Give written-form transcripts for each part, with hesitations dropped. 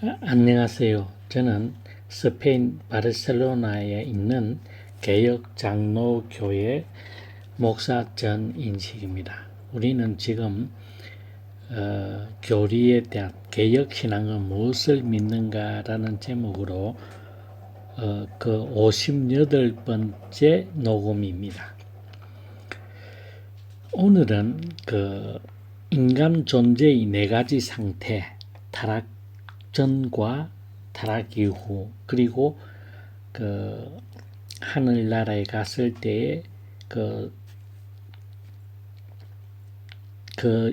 안녕하세요. 저는 스페인 바르셀로나에 있는 개역 장로교회 목사 전인식입니다. 우리는 지금 교리에 대한 개역 신앙은 무엇을 믿는가라는 제목으로 그 58번째 녹음입니다. 오늘은 그 인간 존재의 네 가지 상태, 타락 전과 타락 이후, 그리고 그 하늘나라에 갔을 때의 그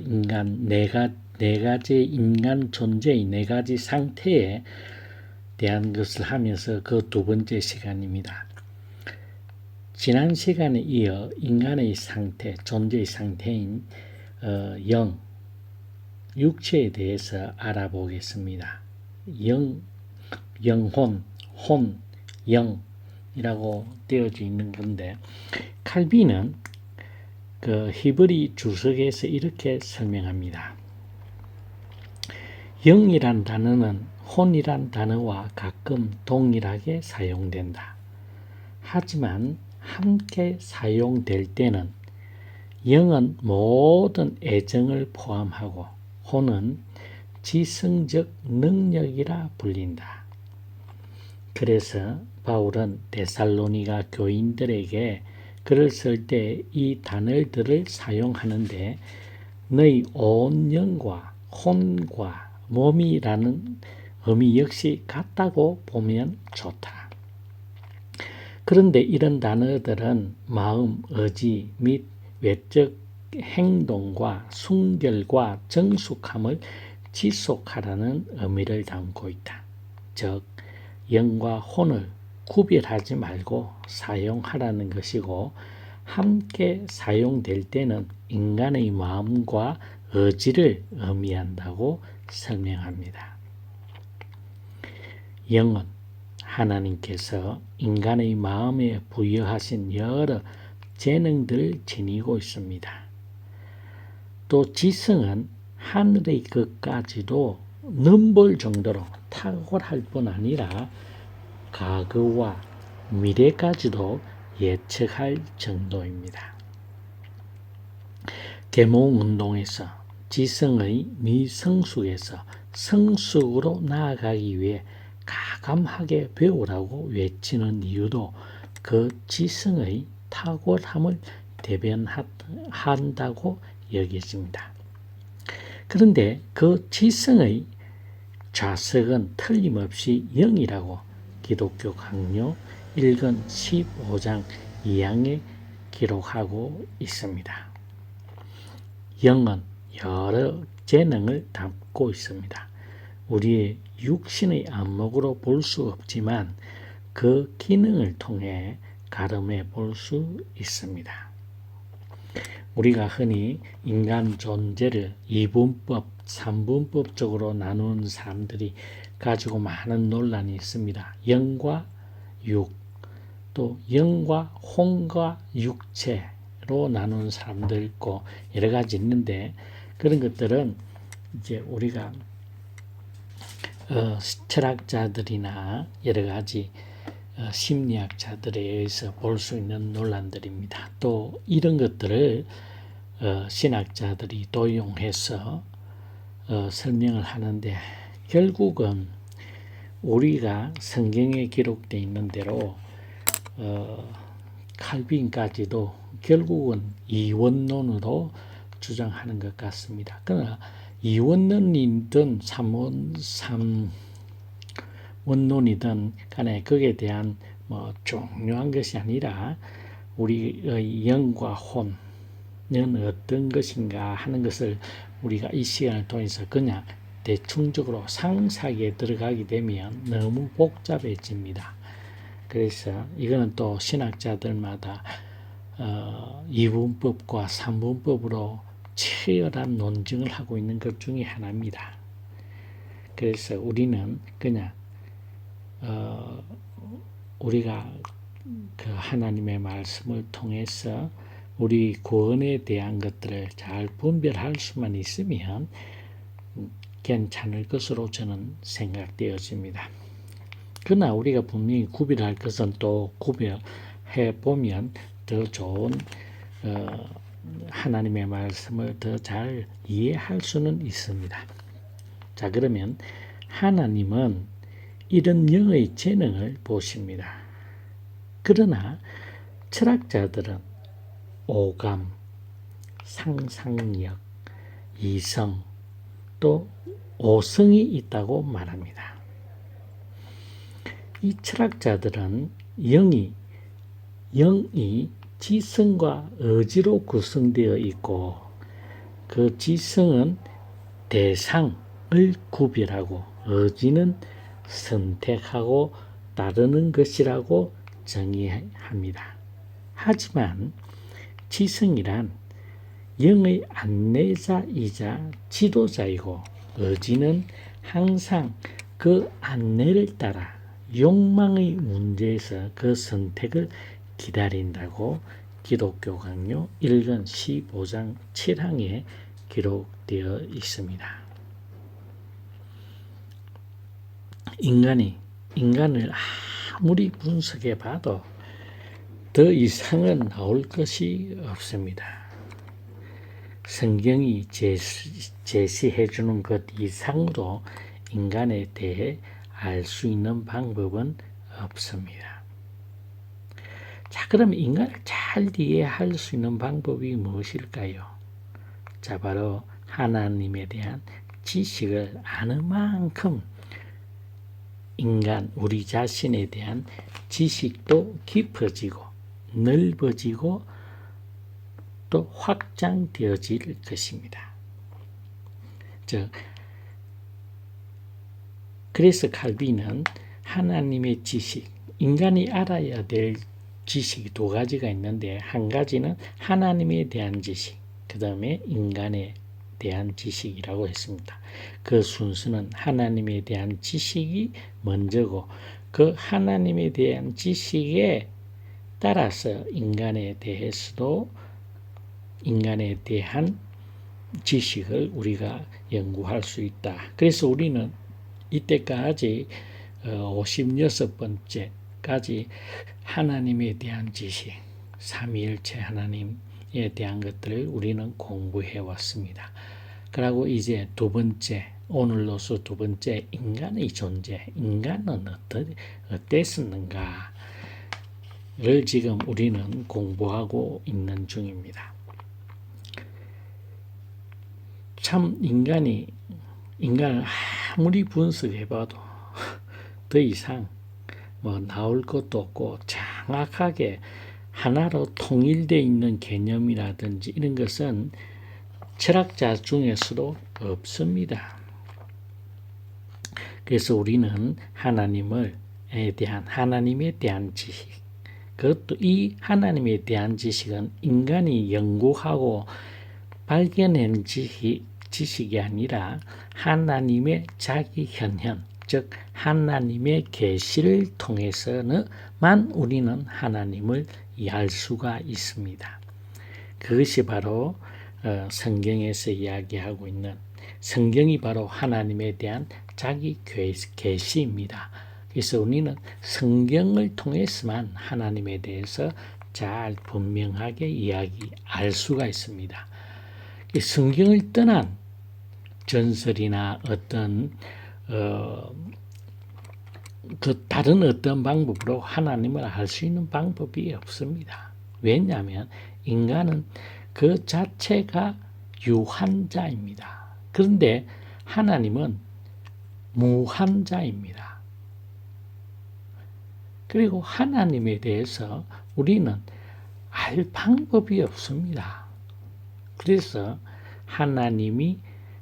인간 네 가지 인간 존재의 네 가지 상태에 대한 것을 하면서 그 두 번째 시간입니다. 지난 시간에 이어 인간의 상태, 존재의 상태인 영, 육체에 대해서 알아보겠습니다. 영혼, 혼, 영이라고 되어져 있는 건데, 칼빈은 그 히브리 주석에서 이렇게 설명합니다. 영이란 단어는 혼이란 단어와 가끔 동일하게 사용된다. 하지만 함께 사용될 때는 영은 모든 애정을 포함하고 혼은 지성적 능력이라 불린다. 그래서 바울은 데살로니가 교인들에게 글을 쓸 때 이 단어들을 사용하는데 너희 온 영과 혼과 몸이라는 의미 역시 같다고 보면 좋다. 그런데 이런 단어들은 마음, 의지 및 외적 행동과 순결과 정숙함을 지속하라는 의미를 담고 있다. 즉, 영과 혼을 구별하지 말고 사용하라는 것이고, 함께 사용될 때는 인간의 마음과 의지를 의미한다고 설명합니다. 영은 하나님께서 인간의 마음에 부여하신 여러 재능들을 지니고 있습니다. 또 지성은 하늘의 것까지도 넘볼 정도로 탁월할 뿐 아니라 과거와 미래까지도 예측할 정도입니다. 계몽운동에서 지성의 미성숙에서 성숙으로 나아가기 위해 가감하게 배우라고 외치는 이유도 그 지성의 탁월함을 대변한다고 여겨집니다. 그런데 그 지성의 좌석은 틀림없이 영이라고 기독교 강요 1권 15장 2항에 기록하고 있습니다. 영은 여러 재능을 담고 있습니다. 우리의 육신의 안목으로 볼 수 없지만 그 기능을 통해 가늠해 볼 수 있습니다. 우리가 흔히 인간 존재를 2분법, 3분법적으로 나누는 사람들이 가지고 많은 논란이 있습니다. 영과 육, 또 영과 혼과 육체로 나누는 사람들 있고 여러 가지 있는데, 그런 것들은 이제 우리가 철학자들이나 여러 가지 심리학자들에 의해서 볼 수 있는 논란들입니다. 또 이런 것들을 신학자들이 도용해서 설명을 하는데, 결국은 우리가 성경에 기록되어 있는 대로 칼빈까지도 결국은 이원론으로 주장하는 것 같습니다. 그러나 이원론이든 삼원론이든 간에 거기에 대한 중요한 것이 아니라 우리의 영과 혼은 어떤 것인가 하는 것을 우리가 이 시간을 통해서 그냥 대충적으로 상세하게 들어가게 되면 너무 복잡해집니다. 그래서 이거는 또 신학자들마다 2분법과 3분법으로 치열한 논증을 하고 있는 것 중에 하나입니다. 그래서 우리는 그냥 우리가 그 하나님의 말씀을 통해서 우리 구원에 대한 것들을 잘 분별할 수만 있으면 괜찮을 것으로 저는 생각되어집니다. 그러나 우리가 분명히 구별할 것은 또 구별해 보면 더 좋은 하나님의 말씀을 더 잘 이해할 수는 있습니다. 자, 그러면 하나님은 이런 영의 재능을 보십니다. 그러나 철학자들은 오감, 상상력, 이성, 또 오성이 있다고 말합니다. 이 철학자들은 영이 지성과 의지로 구성되어 있고 그 지성은 대상을 구별하고 의지는 선택하고 따르는 것이라고 정의합니다. 하지만 지성이란 영의 안내자이자 지도자이고 의지는 항상 그 안내를 따라 욕망의 문제에서 그 선택을 기다린다고 기독교 강요 1권 15장 7항에 기록되어 있습니다. 인간을 아무리 분석해 봐도 더 이상은 나올 것이 없습니다. 성경이 제시해 주는 것 이상으로 인간에 대해 알 수 있는 방법은 없습니다. 자, 그럼 인간을 잘 이해할 수 있는 방법이 무엇일까요? 자, 바로 하나님에 대한 지식을 아는 만큼 우리 자신에 대한 지식도 깊어지고 넓어지고 또 확장되어질 것입니다. 그래서 칼빈은 하나님의 지식, 인간이 알아야 될 지식이 두 가지가 있는데 한 가지는 하나님에 대한 지식, 그 다음에 인간에 대한 지식이라고 했습니다. 그 순서는 하나님에 대한 지식이 먼저고 그 하나님에 대한 지식에 따라서 인간에 대한 지식을 우리가 연구할 수 있다. 그래서 우리는 이때까지 56번째까지 하나님에 대한 지식, 삼위일체 하나님에 대한 것들을 우리는 공부해 왔습니다. 그리고 이제 오늘로서 두 번째 인간의 존재, 인간은 어땠었는가를 지금 우리는 공부하고 있는 중입니다. 참 인간을 아무리 분석해봐도 더 이상 나올 것도 없고 정확하게 하나로 통일되어 있는 개념이라든지 이런 것은 철학자 중에서도 없습니다. 그래서 우리는 하나님에 대한 지식, 그것도 이 하나님에 대한 지식은 인간이 연구하고 발견한 지식이 아니라 하나님의 자기 현현, 즉 하나님의 계시를 통해서만 우리는 하나님을 이해할 수가 있습니다. 그것이 바로 성경에서 이야기하고 있는 성경이 바로 하나님에 대한 자기 계시입니다. 그래서 우리는 성경을 통해서만 하나님에 대해서 잘 분명하게 알 수가 있습니다. 성경을 떠난 전설이나 어떤 다른 어떤 방법으로 하나님을 알 수 있는 방법이 없습니다. 왜냐하면 인간은 그 자체가 유한자입니다. 그런데 하나님은 무한자입니다. 그리고 하나님에 대해서 우리는 알 방법이 없습니다. 그래서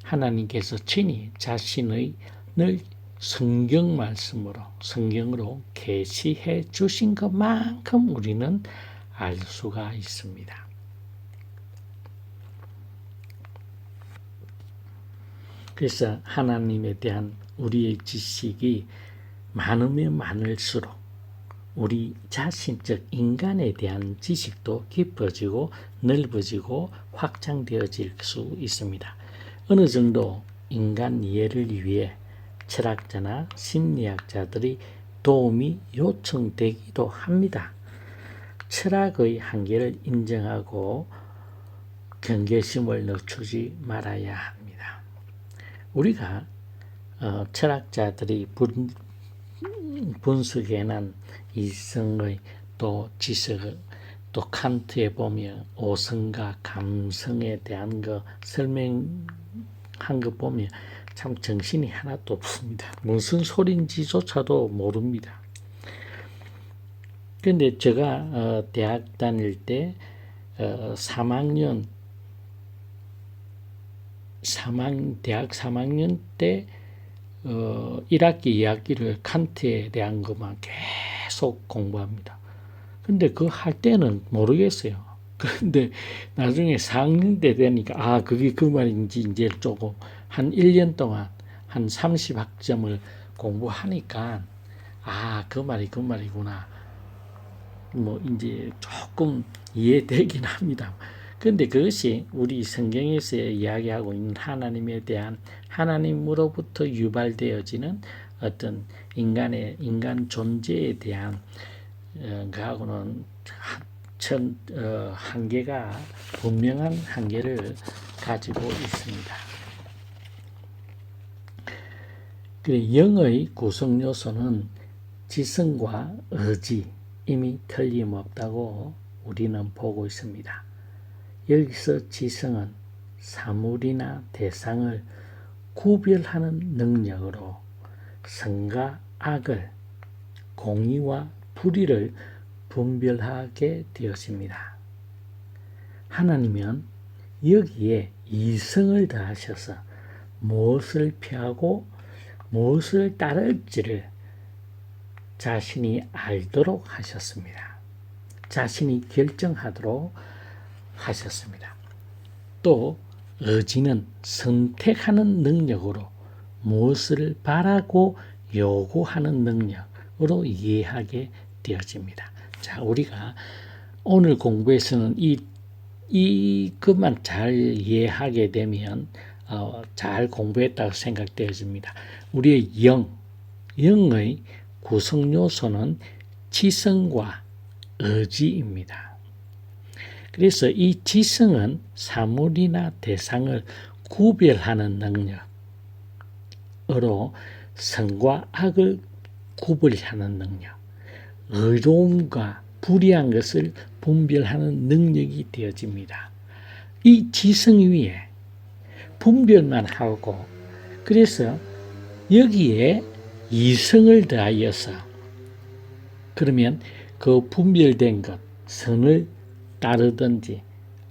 하나님께서 친히 자신의 늘 성경으로 계시해 주신 것만큼 우리는 알 수가 있습니다. 그래서 하나님에 대한 우리의 지식이 많으면 많을수록 우리 자신, 즉 인간에 대한 지식도 깊어지고 넓어지고 확장되어질 수 있습니다. 어느 정도 인간 이해를 위해 철학자나 심리학자들이 도움이 요청되기도 합니다. 철학의 한계를 인정하고 경계심을 늦추지 말아야 합니다. 우리가 철학자들이 분석해낸 이성의 또 지식, 또 칸트에 보면 오성과 감성에 대한 거 설명한 거 보면 참 정신이 하나도 없습니다. 무슨 소린지조차도 모릅니다. 근데 제가 대학 다닐 때 3학년 대학 3학년 때 1학기, 2학기를 칸트에 대한 것만 계속 공부합니다. 근데 그거 할 때는 모르겠어요. 근데 나중에 4학년 때 되니까 그게 그 말인지 이제 조금 한 1년 동안 한 30학점을 공부하니까 그 말이구나. 뭐 이제 조금 이해되긴 합니다. 근데 그것이 우리 성경에서 이야기하고 있는 하나님에 대한 하나님으로부터 유발되어지는 어떤 인간 존재에 대한 그하고는 한계가 분명한 한계를 가지고 있습니다. 영의 구성 요소는 지성과 의지 이미 틀림없다고 우리는 보고 있습니다. 여기서 지성은 사물이나 대상을 구별하는 능력으로 선과 악을, 공의와 불의를 분별하게 되었습니다. 하나님은 여기에 이성을 더하셔서 무엇을 피하고 무엇을 따를지를 자신이 알도록 하셨습니다. 자신이 결정하도록 하셨습니다. 또 의지는 선택하는 능력으로 무엇을 바라고 요구하는 능력으로 이해하게 되어집니다. 자, 우리가 오늘 공부에서는 이것만 잘 이해하게 되면 잘 공부했다고 생각되어집니다. 우리의 영의 구성 요소는 지성과 의지입니다. 그래서 이 지성은 사물이나 대상을 구별하는 능력으로 선과 악을 구별하는 능력, 의로움과 불의한 것을 분별하는 능력이 되어집니다. 이 지성 위에 분별만 하고 그래서 여기에 이성을 더하여서 그러면 그 분별된 것, 선을 따르든지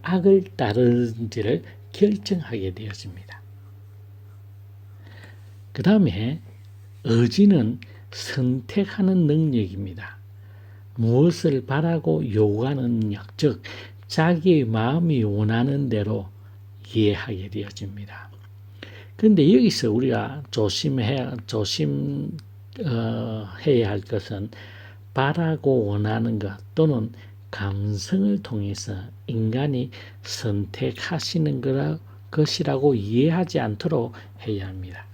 악을 따르든지를 결정하게 되어집니다. 그 다음에 의지는 선택하는 능력입니다. 무엇을 바라고 요구하는 능력, 즉 자기의 마음이 원하는 대로 이해하게 되어집니다. 그런데 여기서 우리가 조심해야 할 것은 바라고 원하는 것 또는 감성을 통해서 인간이 선택하시는 것이라고 이해하지 않도록 해야 합니다.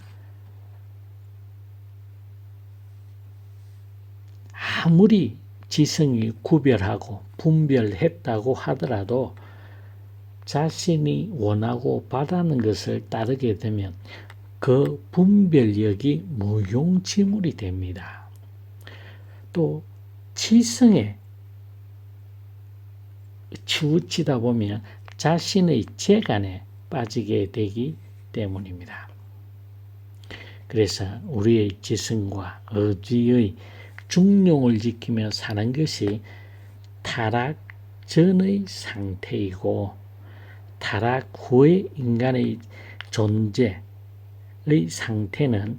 아무리 지성이 구별하고 분별했다고 하더라도 자신이 원하고 바라는 것을 따르게 되면 그 분별력이 무용지물이 됩니다. 또 지성에 치우치다 보면 자신의 재간에 빠지게 되기 때문입니다. 그래서 우리의 지성과 의지의 중용을 지키며 사는 것이 타락 전의 상태이고 타락 후의 인간의 존재의 상태는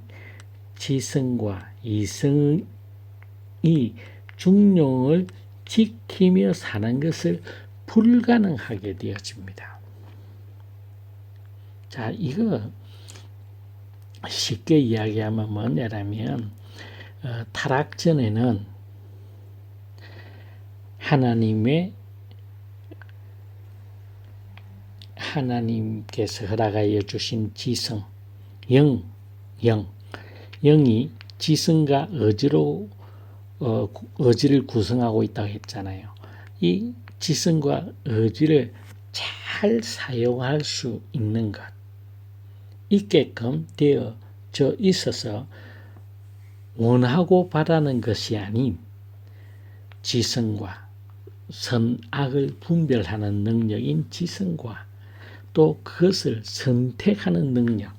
지성과 이성이 중용을 지키며 사는 것을 불가능하게 되어집니다. 자, 이거 쉽게 이야기하면 뭐냐면 타락 전에는 하나님께서 허락하여 주신 지성, 영, 영. 영이 지성과 의지를 구성하고 있다고 했잖아요. 이 지성과 의지를 잘 사용할 수 있는 것, 있게끔 되어져 있어서 원하고 바라는 것이 아닌 지성과 선악을 분별하는 능력인 지성과 또 그것을 선택하는 능력,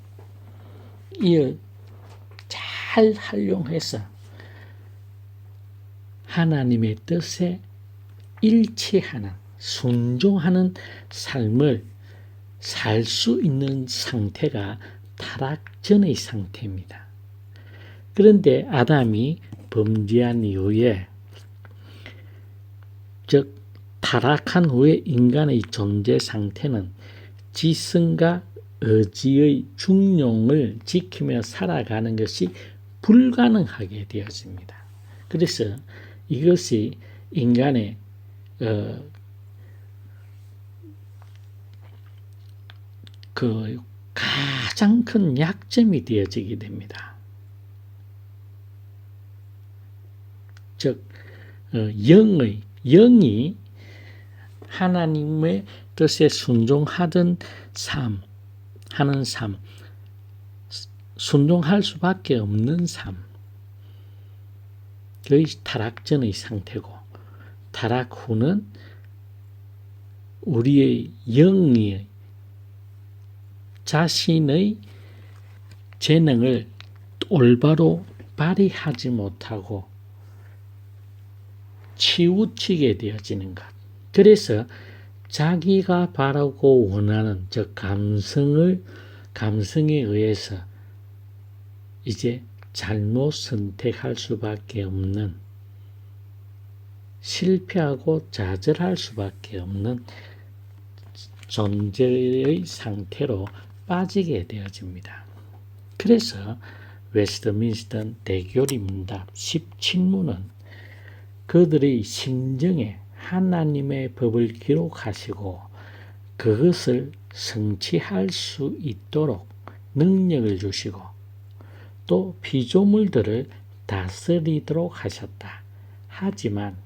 이를 잘 활용해서 하나님의 뜻에 일치하는, 순종하는 삶을 살 수 있는 상태가 타락 전의 상태입니다. 그런데 아담이 범죄한 이후에, 즉 타락한 후에 인간의 존재 상태는 지성과 의지의 중용을 지키며 살아가는 것이 불가능하게 되어집니다. 그래서 이것이 인간의 그 가장 큰 약점이 되어지게 됩니다. 즉 영이 하나님의 뜻에 순종하는 삶, 순종할 수밖에 없는 삶, 그의 타락 전의 상태고, 타락 후는 우리의 영이 자신의 재능을 올바로 발휘하지 못하고 치우치게 되어지는 것. 그래서 자기가 바라고 원하는 즉 감성에 의해서 이제 잘못 선택할 수밖에 없는, 실패하고 좌절할 수밖에 없는 존재의 상태로 빠지게 되어집니다. 그래서 웨스트민스터 대교리 문답 17문은 그들의 심정에 하나님의 법을 기록하시고 그것을 성취할 수 있도록 능력을 주시고 또 피조물들을 다스리도록 하셨다. 하지만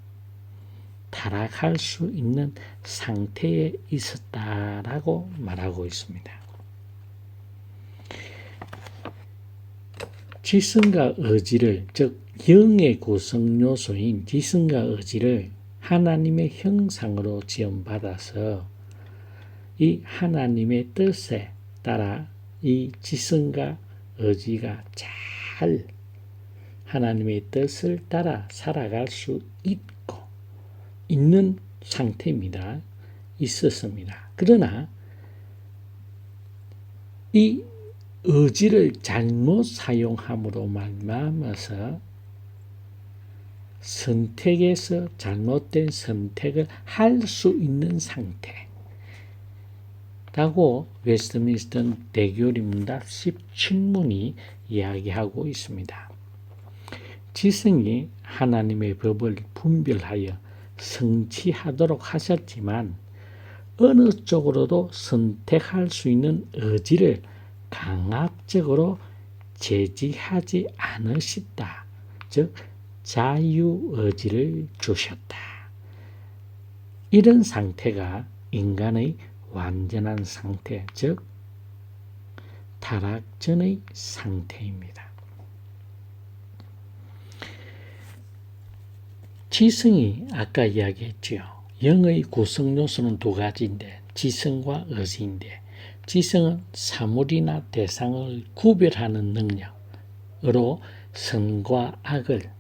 타락할 수 있는 상태에 있었다라고 말하고 있습니다. 지성과 의지를, 즉 영의 구성 요소인 지성과 의지를 하나님의 형상으로 지음받아서 이 하나님의 뜻에 따라 이 지성과 의지가 잘 하나님의 뜻을 따라 살아갈 수 있는 상태입니다. 있었습니다. 그러나 이 의지를 잘못 사용함으로 말미암아서 선택에서 잘못된 선택을 할 수 있는 상태라고 웨스트민스터 대교리 문답 17문이 이야기하고 있습니다. 지성이 하나님의 법을 분별하여 성취하도록 하셨지만 어느 쪽으로도 선택할 수 있는 의지를 강압적으로 제지하지 않으셨다. 즉 자유의지를 주셨다. 이런 상태가 인간의 완전한 상태, 즉 타락 전의 상태입니다. 지성이 아까 이야기했지요. 영의 구성 요소는 두 가지인데 지성과 의지인데, 지성은 사물이나 대상을 구별하는 능력으로 선과 악을,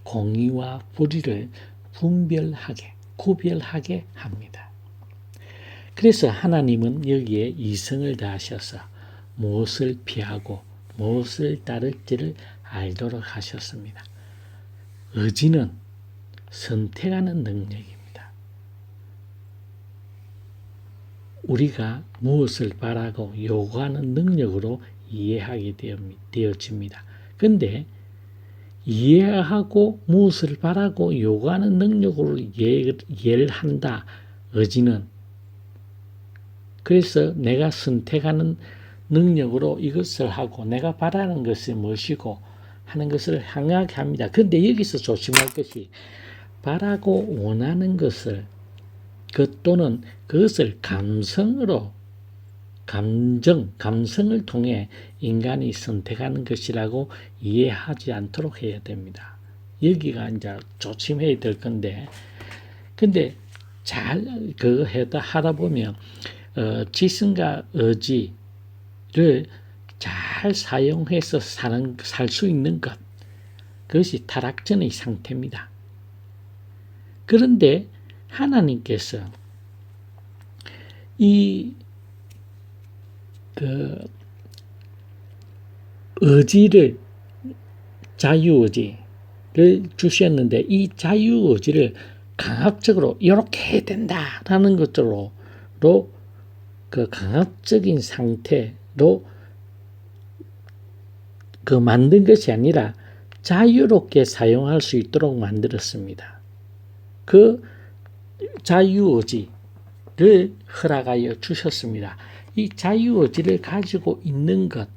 공의와 불의를 구별하게 합니다. 그래서 하나님은 여기에 이성을 다하셔서 무엇을 피하고 무엇을 따를지를 알도록 하셨습니다. 의지는 선택하는 능력입니다. 우리가 무엇을 바라고 요구하는 능력으로 이해하게 되어집니다. 그런데 이해하고 무엇을 바라고 요구하는 능력으로 이해를 한다. 의지는. 그래서 내가 선택하는 능력으로 이것을 하고 내가 바라는 것이 무엇이고 하는 것을 향하게 합니다. 그런데 여기서 조심할 것이 바라고 원하는 것을 또는 그것을 감성을 통해 인간이 선택하는 것이라고 이해하지 않도록 해야 됩니다. 여기가 이제 조심해야 될 건데, 근데 잘 그거 하다 보면 지성과 의지를 잘 사용해서 살 수 있는 것, 그것이 타락전의 상태입니다. 그런데 하나님께서 의지를, 자유의지를 주셨는데 이 자유의지를 강압적으로 이렇게 해야 된다라는 것으로 그 강압적인 상태로 만든 것이 아니라 자유롭게 사용할 수 있도록 만들었습니다. 그 자유의지를 허락하여 주셨습니다. 이 자유의지를 가지고 있는 것,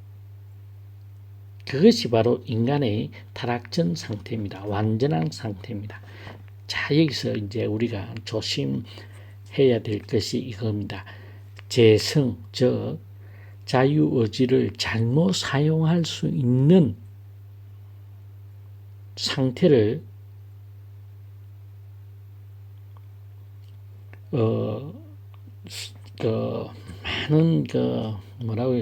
그것이 바로 인간의 타락전 상태입니다. 완전한 상태입니다. 자, 여기서 이제 우리가 조심해야 될 것이 이겁니다. 재성, 즉 자유의지를 잘못 사용할 수 있는 상태를 많은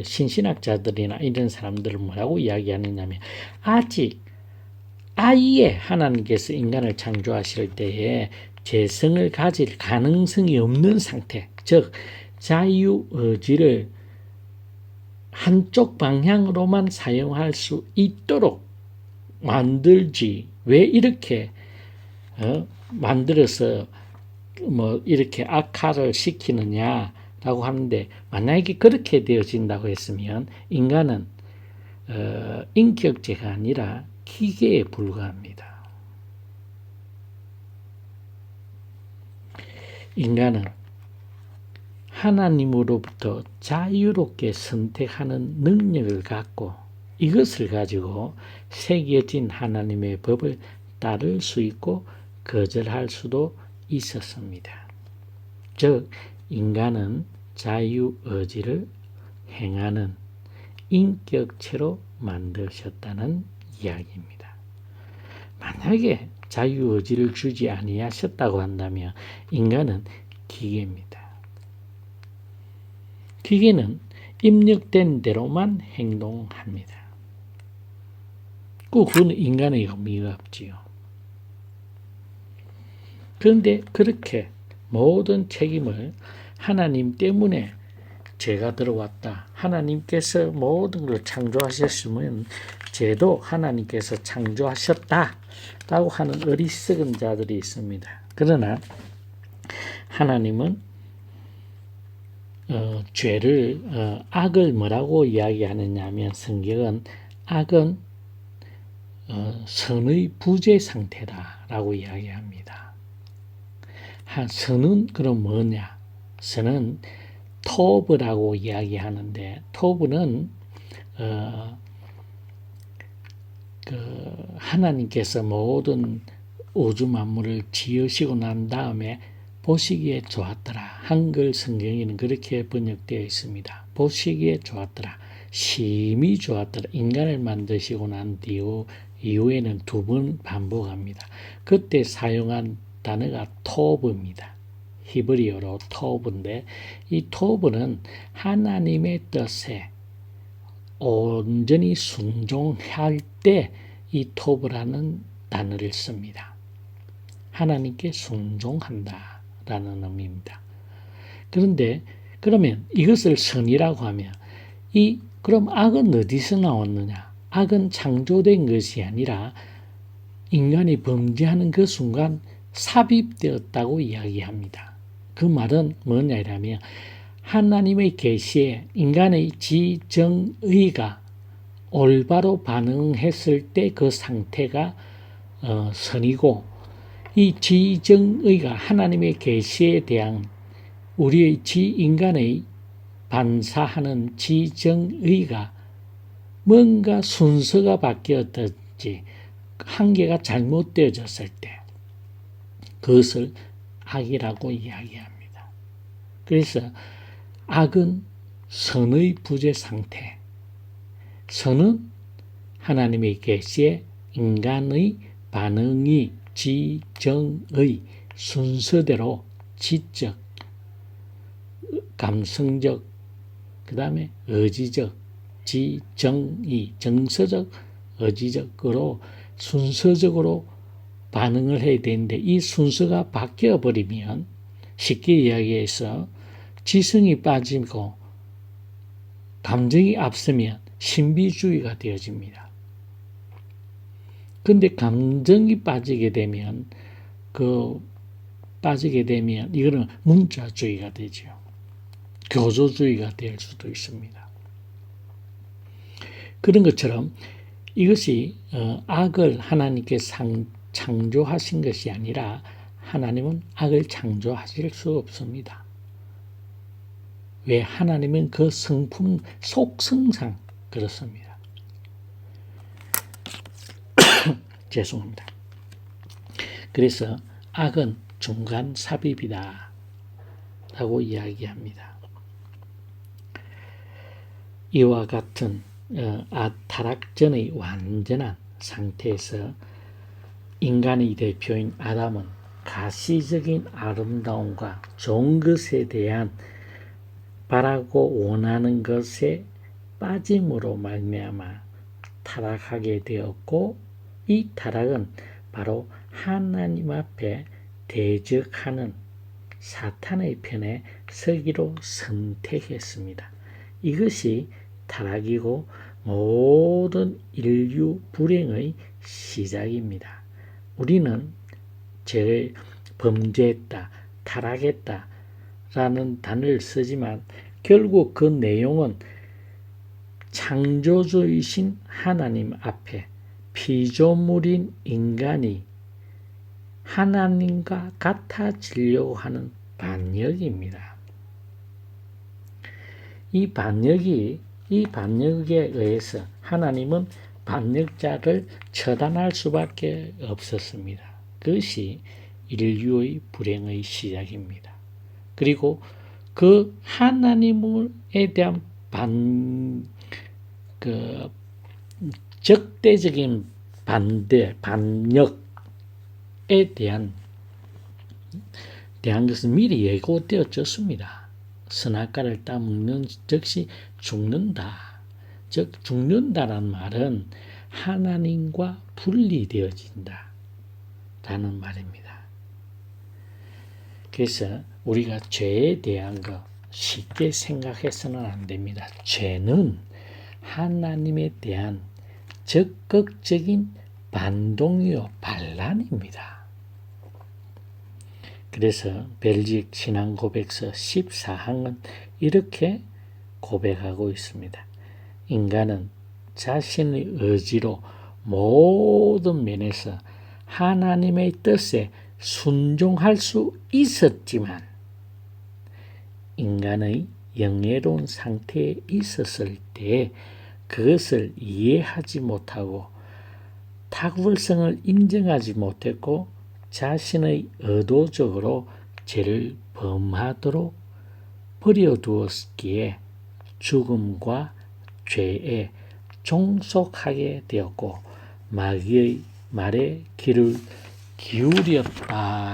신신학자들이나 이런 사람들은 뭐라고 이야기하느냐면 아예 하나님께서 인간을 창조하실 때에 재성을 가질 가능성이 없는 상태, 즉 자유의지를 한쪽 방향으로만 사용할 수 있도록 만들지 왜 이렇게 만들어서 이렇게 악화를 시키느냐라고 하는데, 만약에 그렇게 되어진다고 했으면 인간은 인격체가 아니라 기계에 불과합니다. 인간은 하나님으로부터 자유롭게 선택하는 능력을 갖고 이것을 가지고 새겨진 하나님의 법을 따를 수 있고 거절할 수도 있었습니다. 즉 인간은 자유의지를 행하는 인격체로 만드셨다는 이야기입니다. 만약에 자유의지를 주지 아니하셨다고 한다면 인간은 기계입니다. 기계는 입력된 대로만 행동합니다. 그건 인간의 의미가 없지요. 그런데 그렇게 모든 책임을 하나님 때문에 죄가 들어왔다, 하나님께서 모든 걸 창조하셨으면 죄도 하나님께서 창조하셨다라고 하는 어리석은 자들이 있습니다. 그러나 하나님은 악을 뭐라고 이야기하느냐 하면 성경은 악은 선의 부재 상태다라고 이야기합니다. 선은 그럼 뭐냐? 선은 토브라고 이야기하는데, 토브는 하나님께서 모든 우주 만물을 지으시고 난 다음에 보시기에 좋았더라. 한글 성경에는 그렇게 번역되어 있습니다. 보시기에 좋았더라. 심히 좋았더라. 인간을 만드시고 난 이후에는 2번 반복합니다. 그때 사용한 단어가 토브입니다. 히브리어로 토브인데, 이 토브는 하나님의 뜻에 온전히 순종할 때 이 토브라는 단어를 씁니다. 하나님께 순종한다라는 의미입니다. 그런데 그러면 이것을 선이라고 하면 그럼 악은 어디서 나왔느냐? 악은 창조된 것이 아니라 인간이 범죄하는 그 순간 삽입되었다고 이야기합니다. 그 말은 뭐냐면 하나님의 계시에 인간의 지정의가 올바로 반응했을 때 그 상태가 선이고, 이 지정의가 하나님의 계시에 대한 우리의 인간의 반사하는 지정의가 뭔가 순서가 바뀌었든지 한계가 잘못되어졌을 때 그것을 악이라고 이야기합니다. 그래서 악은 선의 부재 상태, 선은 하나님의 계시에 인간의 반응이 지정의 순서대로 지적, 감성적, 그 다음에 의지적, 지정의, 정서적, 의지적으로 순서적으로 반응을 해야 되는데 이 순서가 바뀌어버리면 쉽게 이야기해서 지성이 빠지고 감정이 앞서면 신비주의가 되어집니다. 근데 감정이 빠지게 되면 이거는 문자주의가 되죠. 교조주의가 될 수도 있습니다. 그런 것처럼 이것이 악을 하나님께 창조하신 것이 아니라 하나님은 악을 창조하실 수 없습니다. 왜? 하나님은 그 성품 속성상 그렇습니다. 죄송합니다. 그래서 악은 중간 삽입이다 라고 이야기합니다. 이와 같은 타락 전의 완전한 상태에서 인간의 대표인 아담은 가시적인 아름다움과 좋은 것에 대한 바라고 원하는 것에 빠짐으로 말미암아 타락하게 되었고 이 타락은 바로 하나님 앞에 대적하는 사탄의 편에 서기로 선택했습니다. 이것이 타락이고 모든 인류 불행의 시작입니다. 우리는 범죄했다, 타락했다 라는 단어를 쓰지만 결국 그 내용은 창조주이신 하나님 앞에 피조물인 인간이 하나님과 같아지려고 하는 반역입니다. 이 반역에 의해서 하나님은 반역자를 처단할 수밖에 없었습니다. 그것이 인류의 불행의 시작입니다. 그리고 그 하나님에 대한 적대적인 반역에 대한 것은 미리 예고되어졌습니다. 선악과를 따먹는 즉시 죽는다. 즉 죽는다란 말은 하나님과 분리되어진다 라는 말입니다. 그래서 우리가 죄에 대한 거 쉽게 생각해서는 안 됩니다. 죄는 하나님에 대한 적극적인 반동이요 반란입니다. 그래서 벨직 신앙고백서 14항은 이렇게 고백하고 있습니다. 인간은 자신의 의지로 모든 면에서 하나님의 뜻에 순종할 수 있었지만 인간의 영예로운 상태에 있었을 때 그것을 이해하지 못하고 탁월성을 인정하지 못했고 자신의 의도적으로 죄를 범하도록 버려두었기에 죽음과 죄에 종속하게 되었고 마귀의 말에 귀를 기울였다라고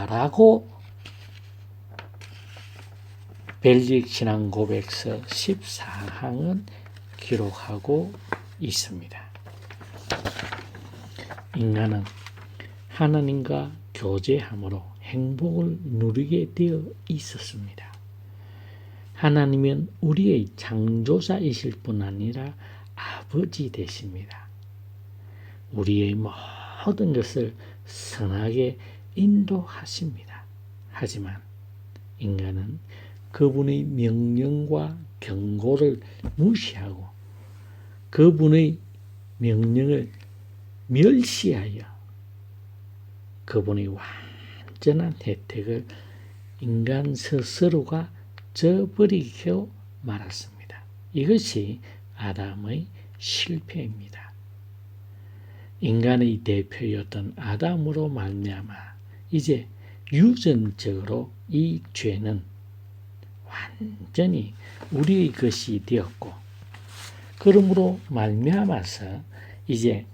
벨직 신앙고백서 14항은 기록하고 있습니다. 인간은 하나님과 교제함으로 행복을 누리게 되어 있었습니다. 하나님은 우리의 창조자이실 뿐 아니라 아버지 되십니다. 우리의 모든 것을 선하게 인도하십니다. 하지만 인간은 그분의 명령과 경고를 무시하고 그분의 명령을 멸시하여 그분의 완전한 혜택을 인간 스스로가 저버리고 말았습니다. 이것이 아담의 실패입니다. 인간의 대표였던 아담으로 말미암아 이제 유전적으로 이 죄는 완전히 우리의 것이 되었고, 그러므로 말미암아서 이제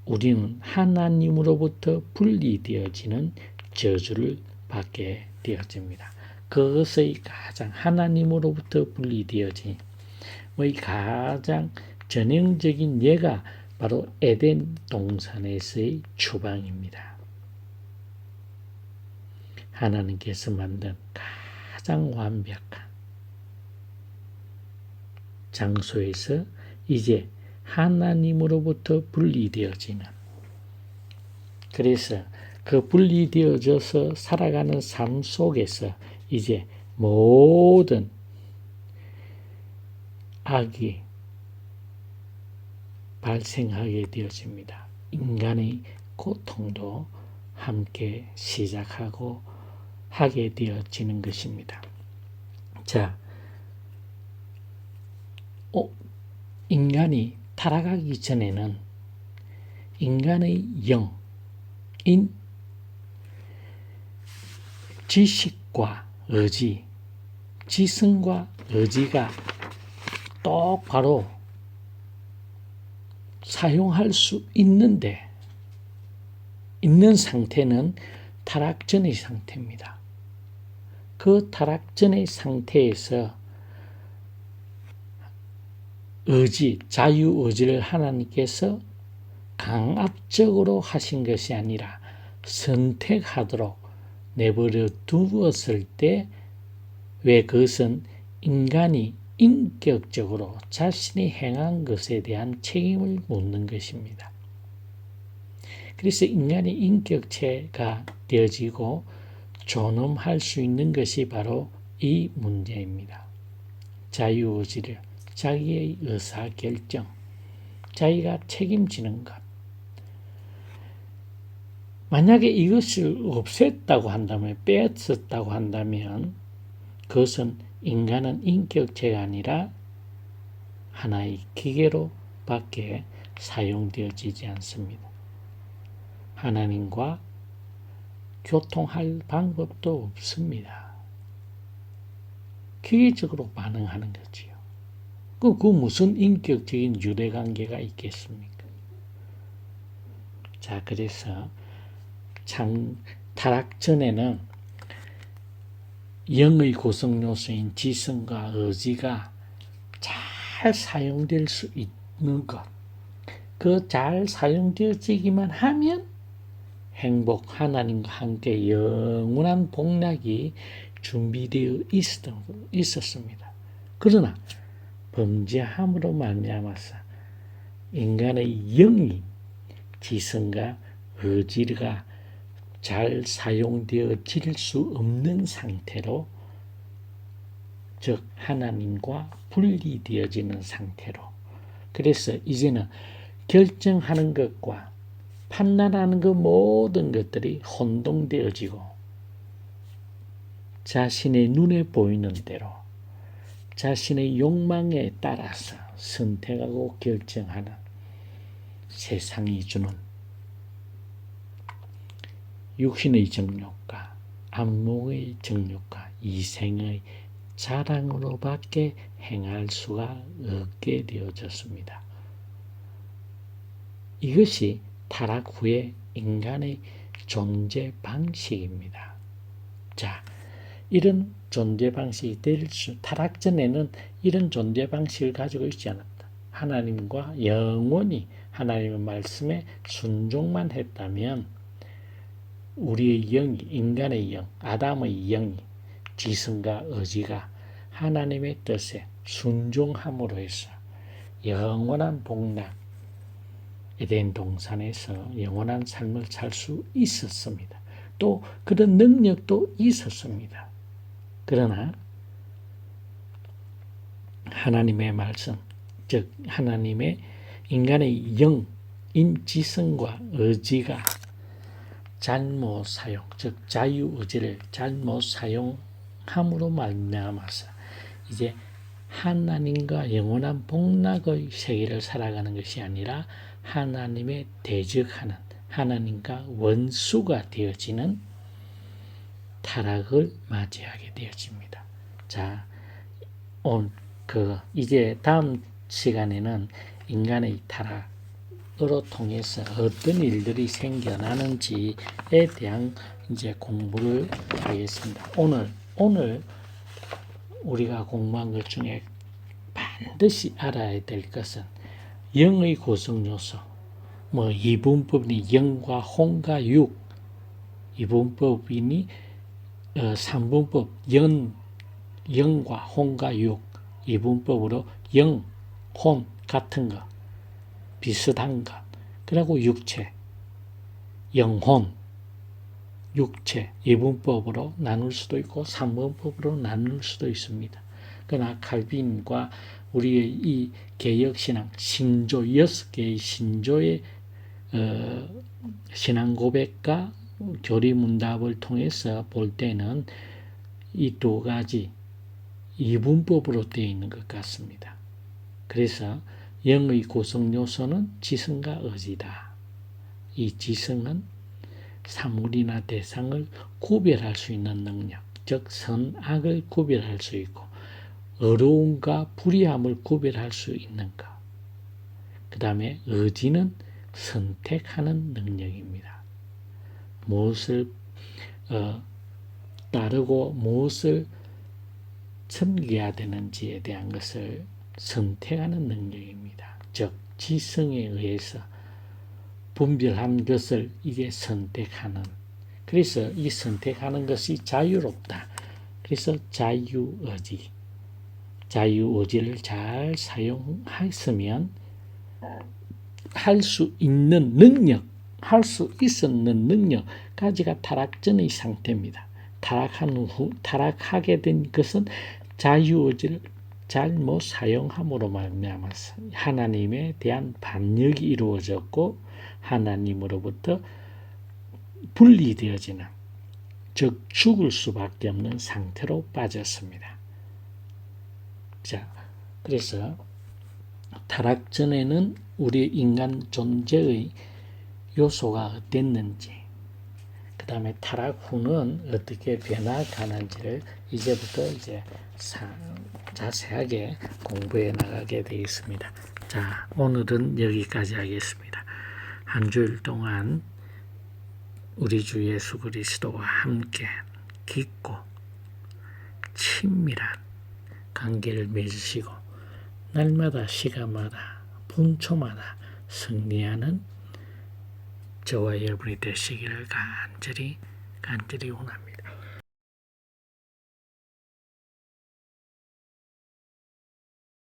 우리는 하나님으로부터 분리되어지는 저주를 받게 되어집니다. 그것의 가장 하나님으로부터 분리되어진 가장 전형적인 예가 바로 에덴 동산에서의 추방입니다. 하나님께서 만든 가장 완벽한 장소에서 이제 하나님으로부터 분리되어지는, 그래서 그 분리되어져서 살아가는 삶 속에서 이제 모든 악이 발생하게 되어집니다. 인간의 고통도 함께 시작하고 하게 되어지는 것입니다. 자, 인간이 타락하기 전에는 인간의 영인 지식과 의지, 지성과 의지가 똑바로 사용할 수 있는 상태는 타락 전의 상태입니다. 그 타락 전의 상태에서 의지, 자유의지를 하나님께서 강압적으로 하신 것이 아니라 선택하도록 내버려 두었을 때, 왜 그것은 인간이 인격적으로 자신이 행한 것에 대한 책임을 묻는 것입니다. 그래서 인간이 인격체가 되어지고 존엄할 수 있는 것이 바로 이 문제입니다. 자유의지를, 자기의 의사결정, 자기가 책임지는 것. 만약에 이것을 없앴다고 한다면, 뺐었다고 한다면 그것은 인간은 인격체가 아니라 하나의 기계로 밖에 사용되어지지 않습니다. 하나님과 교통할 방법도 없습니다. 기계적으로 반응하는 거지요. 그 무슨 인격적인 유대관계가 있겠습니까? 자, 그래서 타락 전에는 영의 구성 요소인 지성과 의지가 잘 사용될 수 있는 것, 그 잘 사용되어지기만 하면 행복, 하나님과 함께 영원한 복락이 준비되어 있었습니다. 그러나 범죄함으로 말미암아서 인간의 영이, 지성과 의지가 잘 사용되어질 수 없는 상태로, 즉 하나님과 분리되어지는 상태로, 그래서 이제는 결정하는 것과 판단하는 그 모든 것들이 혼동되어지고 자신의 눈에 보이는 대로 자신의 욕망에 따라서 선택하고 결정하는 세상이 주는 육신의 정욕과 안목의 정욕과 이생의 자랑으로밖에 행할 수가 없게 되어졌습니다. 이것이 타락 후의 인간의 존재 방식입니다. 자, 이런 존재 방식이 타락 전에는 이런 존재 방식을 가지고 있지 않았다. 하나님과 영원히 하나님의 말씀에 순종만 했다면 우리의 영이, 인간의 영, 아담의 영이, 지성과 의지가 하나님의 뜻에 순종함으로 해서 영원한 복락, 에덴 동산에서 영원한 삶을 살 수 있었습니다. 또 그런 능력도 있었습니다. 그러나 하나님의 말씀, 즉 하나님의 인간의 영인 지성과 의지가 잘못 사용, 즉 자유의지를 잘못 사용함으로 말미암아서 이제 하나님과 영원한 복락의 세계를 살아가는 것이 아니라 하나님의 대적하는 하나님과 원수가 되어지는 타락을 맞이하게 되어집니다. 자, 이제 다음 시간에는 인간의 타락으로 통해서 어떤 일들이 생겨나는지에 대한 이제 공부를 하겠습니다. 오늘 우리가 공부한 것 중에 반드시 알아야 될 것은 영의 구성 요소, 이분법이니 영과 혼과 육, 이분법이니 삼분법 영과 혼과 육, 이분법으로 영, 혼 같은 것, 비슷한 것, 그리고 육체, 영혼, 육체, 이분법으로 나눌 수도 있고 삼분법으로 나눌 수도 있습니다. 그러나 칼빈과 우리의 이 개혁신앙, 신조 6개의 신조의 신앙 고백과 교리문답을 통해서 볼 때는 이 두 가지 이분법으로 되어 있는 것 같습니다. 그래서 영의 구성 요소는 지성과 의지다. 이 지성은 사물이나 대상을 구별할 수 있는 능력, 즉 선악을 구별할 수 있고 어려움과 불의함을 구별할 수 있는 것. 그 다음에 의지는 선택하는 능력입니다. 무엇을 따르고 무엇을 섬겨야 되는지에 대한 것을 선택하는 능력입니다. 즉 지성에 의해서 분별한 것을 이게 선택하는. 그래서 이 선택하는 것이 자유롭다. 그래서 자유의지를 잘 사용했으면 할 수 있는 능력, 할 수 있었는 능력까지가 타락 전의 상태입니다. 타락하게 된 것은 자유의지를 잘못 사용함으로 말미암아서 하나님에 대한 반역이 이루어졌고 하나님으로부터 분리되어지는, 즉 죽을 수밖에 없는 상태로 빠졌습니다. 자, 그래서 타락 전에는 우리 인간 존재의 요소가 어땠는지, 그 다음에 타락 후는 어떻게 변화가는지를 이제부터 이제 자세하게 공부해 나가게 되어 있습니다. 자, 오늘은 여기까지 하겠습니다. 한 주일 동안 우리 주 예수 그리스도와 함께 깊고 친밀한 관계를 맺으시고 날마다 시간마다 분초마다 승리하는 저와 여러분이 되시기를 간절히 원합니다.